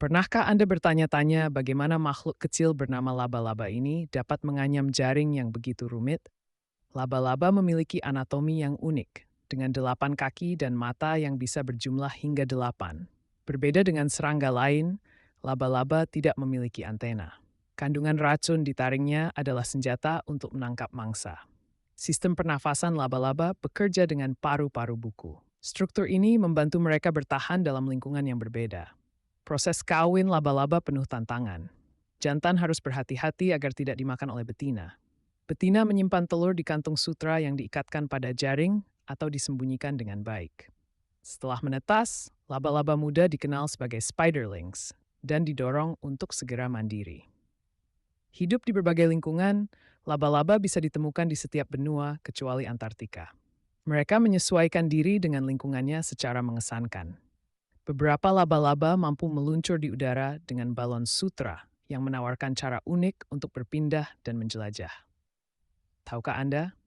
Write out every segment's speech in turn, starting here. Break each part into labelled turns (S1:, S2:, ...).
S1: Pernahkah Anda bertanya-tanya bagaimana makhluk kecil bernama laba-laba ini dapat menganyam jaring yang begitu rumit? Laba-laba memiliki anatomi yang unik, dengan 8 kaki dan mata yang bisa berjumlah hingga 8. Berbeda dengan serangga lain, laba-laba tidak memiliki antena. Kandungan racun di taringnya adalah senjata untuk menangkap mangsa. Sistem pernafasan laba-laba bekerja dengan paru-paru buku. Struktur ini membantu mereka bertahan dalam lingkungan yang berbeda. Proses kawin laba-laba penuh tantangan. Jantan harus berhati-hati agar tidak dimakan oleh betina. Betina menyimpan telur di kantung sutra yang diikatkan pada jaring atau disembunyikan dengan baik. Setelah menetas, laba-laba muda dikenal sebagai spiderlings dan didorong untuk segera mandiri. Hidup di berbagai lingkungan, laba-laba bisa ditemukan di setiap benua kecuali Antartika. Mereka menyesuaikan diri dengan lingkungannya secara mengesankan. Beberapa laba-laba mampu meluncur di udara dengan balon sutra yang menawarkan cara unik untuk berpindah dan menjelajah. Tahukah Anda?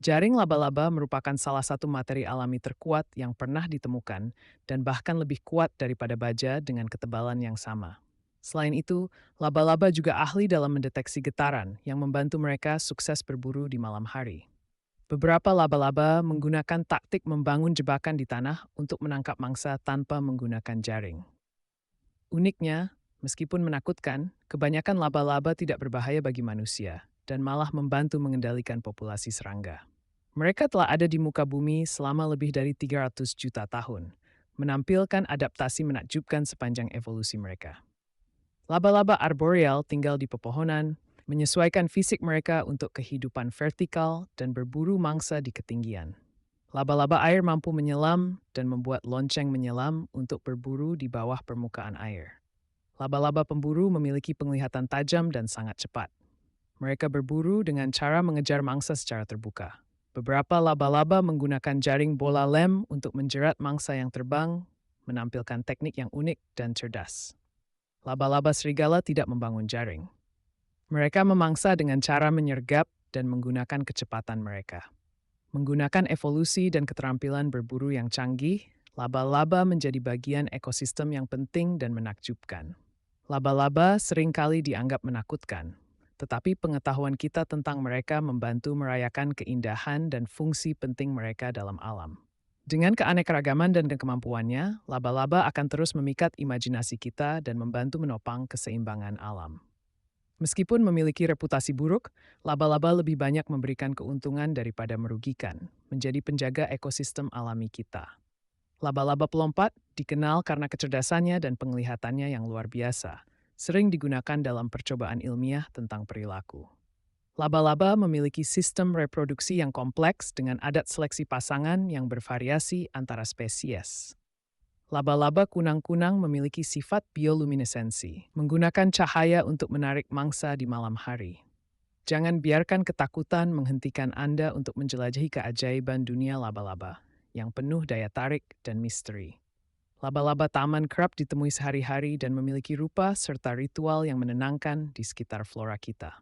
S1: Jaring laba-laba merupakan salah satu materi alami terkuat yang pernah ditemukan dan bahkan lebih kuat daripada baja dengan ketebalan yang sama. Selain itu, laba-laba juga ahli dalam mendeteksi getaran yang membantu mereka sukses berburu di malam hari. Beberapa laba-laba menggunakan taktik membangun jebakan di tanah untuk menangkap mangsa tanpa menggunakan jaring. Uniknya, meskipun menakutkan, kebanyakan laba-laba tidak berbahaya bagi manusia dan malah membantu mengendalikan populasi serangga. Mereka telah ada di muka bumi selama lebih dari 300 juta tahun, menampilkan adaptasi menakjubkan sepanjang evolusi mereka. Laba-laba arboreal tinggal di pepohonan, menyesuaikan fisik mereka untuk kehidupan vertikal dan berburu mangsa di ketinggian. Laba-laba air mampu menyelam dan membuat lonceng menyelam untuk berburu di bawah permukaan air. Laba-laba pemburu memiliki penglihatan tajam dan sangat cepat. Mereka berburu dengan cara mengejar mangsa secara terbuka. Beberapa laba-laba menggunakan jaring bola lem untuk menjerat mangsa yang terbang, menampilkan teknik yang unik dan cerdas. Laba-laba serigala tidak membangun jaring. Mereka memangsa dengan cara menyergap dan menggunakan kecepatan mereka. Menggunakan evolusi dan keterampilan berburu yang canggih, laba-laba menjadi bagian ekosistem yang penting dan menakjubkan. Laba-laba seringkali dianggap menakutkan, tetapi pengetahuan kita tentang mereka membantu merayakan keindahan dan fungsi penting mereka dalam alam. Dengan keanekaragaman dan kemampuannya, laba-laba akan terus memikat imajinasi kita dan membantu menopang keseimbangan alam. Meskipun memiliki reputasi buruk, laba-laba lebih banyak memberikan keuntungan daripada merugikan, menjadi penjaga ekosistem alami kita. Laba-laba pelompat dikenal karena kecerdasannya dan penglihatannya yang luar biasa, sering digunakan dalam percobaan ilmiah tentang perilaku. Laba-laba memiliki sistem reproduksi yang kompleks dengan adat seleksi pasangan yang bervariasi antara spesies. Laba-laba kunang-kunang memiliki sifat bioluminesensi, menggunakan cahaya untuk menarik mangsa di malam hari. Jangan biarkan ketakutan menghentikan Anda untuk menjelajahi keajaiban dunia laba-laba, yang penuh daya tarik dan misteri. Laba-laba taman kerap ditemui sehari-hari dan memiliki rupa serta ritual yang menenangkan di sekitar flora kita.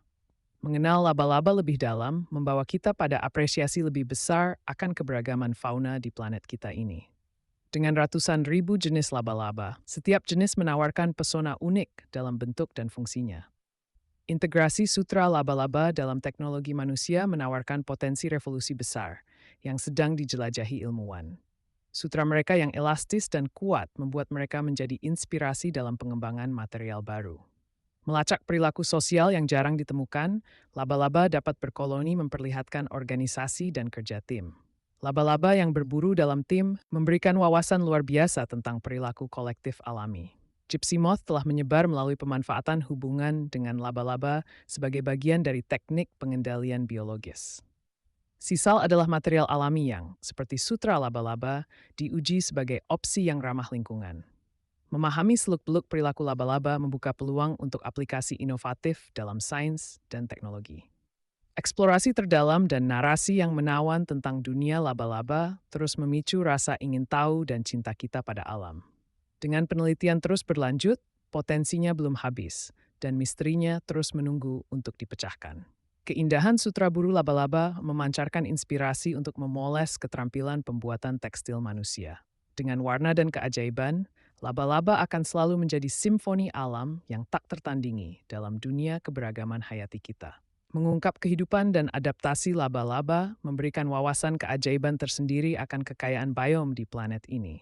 S1: Mengenal laba-laba lebih dalam membawa kita pada apresiasi lebih besar akan keberagaman fauna di planet kita ini. Dengan ratusan ribu jenis laba-laba, setiap jenis menawarkan pesona unik dalam bentuk dan fungsinya. Integrasi sutra laba-laba dalam teknologi manusia menawarkan potensi revolusi besar yang sedang dijelajahi ilmuwan. Sutra mereka yang elastis dan kuat membuat mereka menjadi inspirasi dalam pengembangan material baru. Melacak perilaku sosial yang jarang ditemukan, laba-laba dapat berkoloni memperlihatkan organisasi dan kerja tim. Laba-laba yang berburu dalam tim memberikan wawasan luar biasa tentang perilaku kolektif alami. Gypsy moth telah menyebar melalui pemanfaatan hubungan dengan laba-laba sebagai bagian dari teknik pengendalian biologis. Sisal adalah material alami yang, seperti sutra laba-laba, diuji sebagai opsi yang ramah lingkungan. Memahami seluk-beluk perilaku laba-laba membuka peluang untuk aplikasi inovatif dalam sains dan teknologi. Eksplorasi terdalam dan narasi yang menawan tentang dunia laba-laba terus memicu rasa ingin tahu dan cinta kita pada alam. Dengan penelitian terus berlanjut, potensinya belum habis, dan misterinya terus menunggu untuk dipecahkan. Keindahan sutra buru laba-laba memancarkan inspirasi untuk memoles keterampilan pembuatan tekstil manusia. Dengan warna dan keajaiban, Laba-laba akan selalu menjadi simfoni alam yang tak tertandingi dalam dunia keberagaman hayati kita. Mengungkap kehidupan dan adaptasi laba-laba memberikan wawasan keajaiban tersendiri akan kekayaan biom di planet ini.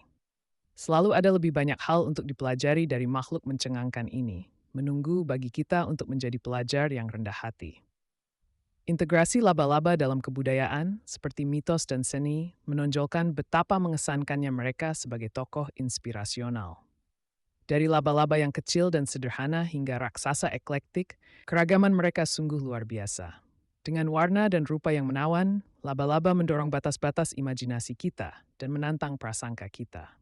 S1: Selalu ada lebih banyak hal untuk dipelajari dari makhluk mencengangkan ini, menunggu bagi kita untuk menjadi pelajar yang rendah hati. Integrasi laba-laba dalam kebudayaan, seperti mitos dan seni, menonjolkan betapa mengesankannya mereka sebagai tokoh inspirasional. Dari laba-laba yang kecil dan sederhana hingga raksasa eklektik, keragaman mereka sungguh luar biasa. Dengan warna dan rupa yang menawan, laba-laba mendorong batas-batas imajinasi kita dan menantang prasangka kita.